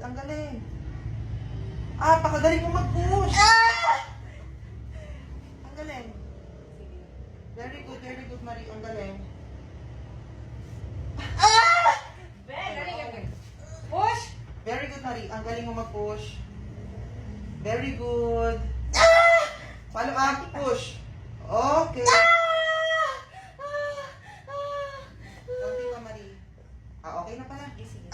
good. Ang galing. Pakagaling mo mag-push. Ang galing. Very good, Marie. Ang galing. Push! Very good, Marie. Ang galing mo mag-push. Very good. Paano ka? Push. Okay. Konti pa, Marie. Okay na pala. Sige.